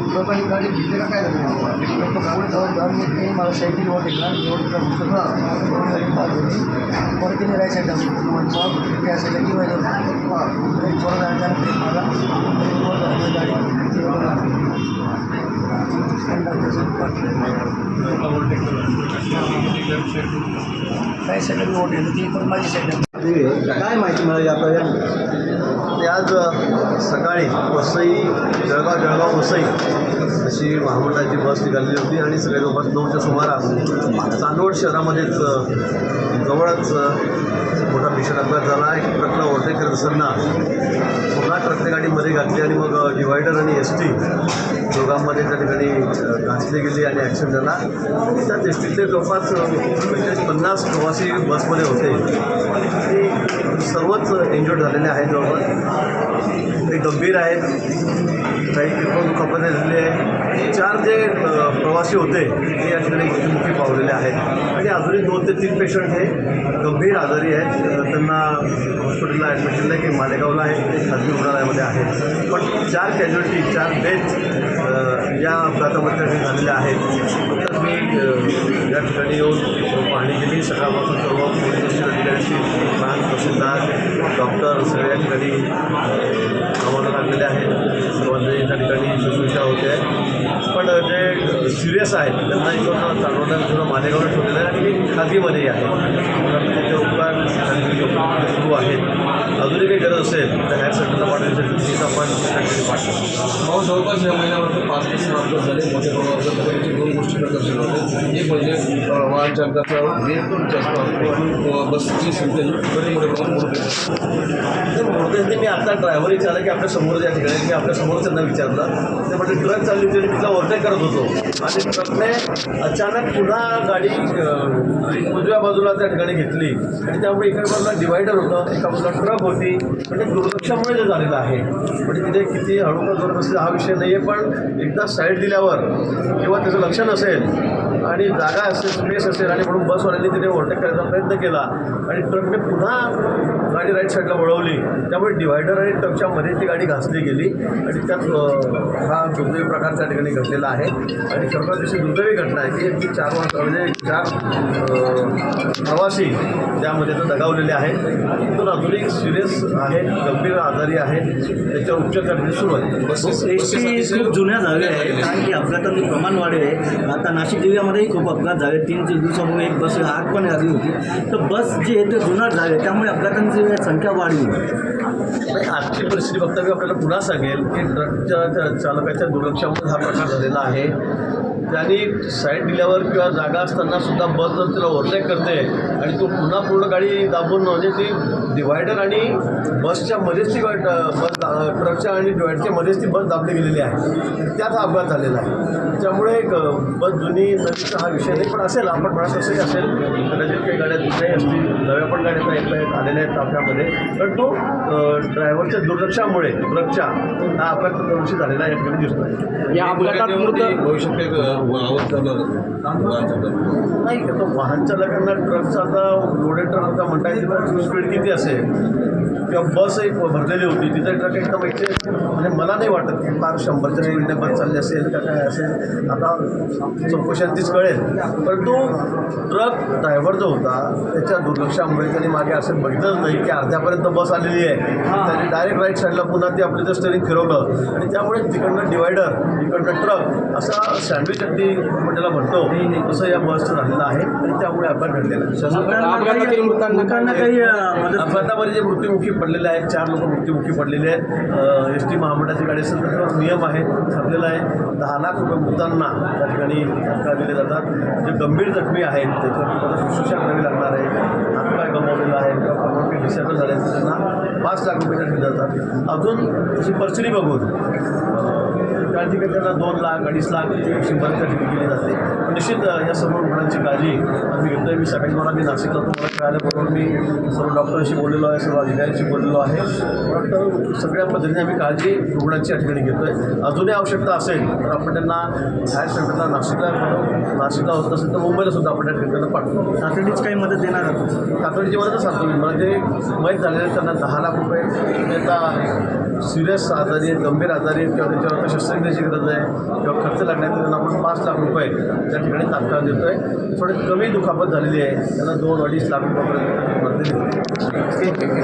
लोकांनी गाडी घेतली का काय झालं पुढे जाऊन मला सायकल वाटेल ना परत तिने राईट साईडला मग त्या साईडला की व्हायचं थोडं जाण्यानंतर मला काय साईडला वाटेल ती पण माझी साईड काय माहिती मला यापर्यंत आज सकाळी वसई जळगाव वसई अशी महामंडळाची बस निघालेली होती आणि सगळे जवळपास 9च्या सुमारास चांदवड शहरामध्येच जवळच मोठा भीषण अपघात झाला. एक ट्रकला ओव्हरटेक करत असताना पुन्हा ट्रकने गाडी मध्ये घातली आणि मग डिवायडर आणि ST दोघांमध्ये त्या ठिकाणी घासली गेली आणि ॲक्सिडेंट झाला. त्यात STतले जवळपास 50 प्रवासी बसमध्ये होते आणि सर्वच इंजर्ड झालेले आहेत. जवळपास ते गंभीर आहेत, काही किरकोळ दुखापत झालेली आहे. 4 जे प्रवासी होते ते या ठिकाणी मृत्युमुखी पावलेले आहेत आणि अजूनही 2 ते 3 पेशंट हे गंभीर आजारी आहेत. त्यांना हॉस्पिटलला ॲडमिट केलं आहे की मालेगावला आहे ते खाजगी रुग्णालयामध्ये आहेत. पण 4 कॅज्युअल्टी 4 डेथ या अपघातामध्ये झालेल्या आहेत. तर मी या ठिकाणी येऊन पाहणी केली. सकाळपासून सर्व पोलीस अधिकाऱ्यांची प्रांत तहसीलदार डॉक्टर सगळ्या ठिकाणी कामाला लागलेले आहेत. सर्वांचे त्या ठिकाणी शुश्रूषा होते आहे. पण जे सिरियस आहेत त्यांना इथून चांदवडला थोडं मालेगावला ठेवलेलं आहे आणि खाजगीमध्येही आहे. त्याचे उपचार सुरू आहेत. अजूनही काही गरज असेल तर हायर सेंटरला पाठवण्यासाठी आपण त्या ठिकाणी पाठवतो. जवळपास या महिन्यामध्ये 5 ते 6 अपघात झाले. मोठ्या अपघातापैकी 2 गोष्टी प्रदर्शन होते. एक म्हणजे वाहन चालकाचा वेग जास्त असतो, बसची संख्या ही बरी मोठ्या प्रमाणात मोठे मी आता ड्रायव्हर विचारलं की आपल्या समोर या ठिकाणी मी आपल्या समोर त्यांना विचारलं ते म्हणजे ट्रक चालली होती आणि तिला ओव्हरटेक करत होतो आणि ट्रकने अचानक पुन्हा गाडी उजव्या बाजूला त्या ठिकाणी घेतली आणि त्यामुळे एका बाजूला डिवायडर होतं, एका बाजूला ट्रक होती. म्हणजे दुर्लक्षामुळे जे झालेलं आहे. म्हणजे तिथे किती हळू का जोर बसले हा विषय नाही आहे, पण एकदा साईड दिल्यावर किंवा त्याचं लक्ष नसेल आणि जागा असेल स्पेस असेल आणि म्हणून बसवाल्यांनी तिथे ओव्हरटेक करायचा प्रयत्न केला आणि ट्रकने पुन्हा गाडी राईट साईडला वळवली. त्यामुळे डिवायडर आणि ट्रकच्या मध्ये ती गाडी घासली गेली आणि त्यात हा दुर्दैवी प्रकार त्या ठिकाणी घडलेला आहे. आणि खरोखर तशी दुर्दैवी घटना आहे की 4 प्रवासी त्यामध्ये तर दगावलेले आहेत. तिथून अजूनही सिरियस आहेत, गंभीर आजारी आहेत, त्याच्यावर उपचार करण्याची सुरू आहे. ST खूप जुन्या झाल्या आहेत कारण की अपघाताचं प्रमाण वाढले आहे. आता नाशिक जिल्ह्यामध्येही खूप अपघात झाले. 3 दिवसापूर्वी एक बस आग पण झाली होती. तर बस जी आहे ते जुनाट झाले त्यामुळे अपघातांची संख्या वाढली. आजची परिस्थिती बघता मी आपल्याला पुन्हा सांगेल की ट्रकच्या चालकाच्या दुर्लक्षामुळे हा प्रकार झालेला आहे. त्यांनी साईड दिल्यावर किंवा जागा असताना सुद्धा बस जर त्याला ओव्हरटेक करते आणि तो पुन्हा पूर्ण गाडी दाबून म्हणजे ती डिवायडर आणि बसच्या मध्येच ती बस ट्रकच्या आणि डिवायडरच्या मध्येच ती बस दाबली गेलेली आहे. त्यात हा अपघात झालेला आहे. त्यामुळे बस जुनी नवीनचा हा विषय नाही, पण असेल आपण म्हणत असंही असेल कदाचित काही गाड्या जुन्याही असतील, नव्या पण गाड्या येत आहेत आलेल्या आहेत ताफ्यामध्ये. पण तो ड्रायव्हरच्या दुर्लक्षामुळे ट्रकच्या हा अपघात दरवर्षी झालेला या ठिकाणी दिसतो आहे. या अपघातात भविष्यात नाही तो वाहन चालकांना ट्रकचा आता लोडेड ट्रक होता म्हणता येईल तर स्पीड किती असेल किंवा बस एक भरलेली होती तिथं ट्रक एकदम म्हणजे मला नाही वाटत की फार 100च्या स्पीडने बस चालली असेल का काय असेल. आता चौकशांतीच कळेल. परंतु ट्रक ड्रायव्हर जो होता त्याच्या दुर्लक्षामुळे त्यांनी मागे असं बघितलंच नाही की अर्ध्यापर्यंत बस आलेली आहे. त्यांनी डायरेक्ट राईट साईडला पुन्हा ते आपलं स्टेअरिंग फिरवलं आणि त्यामुळे तिकडनं डिवायडर इकडनं ट्रक असा सँडविच अगदी आपण त्याला म्हणतो तसं या बसचं झालेलं आहे आणि त्यामुळे अपघात घडलेला आहे. अपघातामध्ये जे मृत्युमुखी पडलेले आहेत 4 लोक मृत्युमुखी पडलेले आहेत. ST महामंडळाची गाडी असेल तर त्यावर नियम आहे ठरलेला आहे. 10 लाख रुपये मृतांना त्या ठिकाणी धक्का दिले जातात. जे गंभीर जखमी आहेत त्याच्यावर तुम्हाला शुश्रूषा करावी लागणार आहे. हातपाय गमावलेला आहे किंवा कमोडके डिसेबल झाले त्यांना 5 लाख रुपये त्या ठिकाणी जातात. अजून तशी पर्सनी बघून त्या ठिकाणी त्यांना 2 लाख 2.5 लाख अशी मदत त्या ठिकाणी केली जाते. पण निश्चित या सर्व रुग्णांची काळजी आम्ही घेतो आहे. मी सकाळी मला नाशिकला तुम्हाला कळाल्याबरोबर मी सर्व डॉक्टरांशी बोललेलो आहे, सर्व अधिकाऱ्यांशी बोललेलो आहे. डॉक्टर सगळ्या पद्धतीने आम्ही काळजी रुग्णांची या ठिकाणी घेतो आहे. अजूनही आवश्यकता असेल तर आपण त्यांना हायर सेंटरला नाशिकला होत असेल तर मुंबईला सुद्धा आपण त्या ठिकाणी त्यांना पाठवतो. तातडीची काही मदत देणार आहात? तातडीची मदतच सांगतो मी. मला जे मयत झालेले त्यांना 10 लाख रुपये, आता सिरियस आजारी आहेत, गंभीर आजारी आहेत किंवा त्याच्यावर शस्त्रक्रियेची गरज आहे किंवा खर्च लागण्यात त्यांना आपण 5 लाख रुपये त्या ठिकाणी तात्काळ देतो आहे. थोडी कमी दुखापत झालेली आहे त्यांना 2-2.5 लाख रुपयापर्यंत मदत दिली.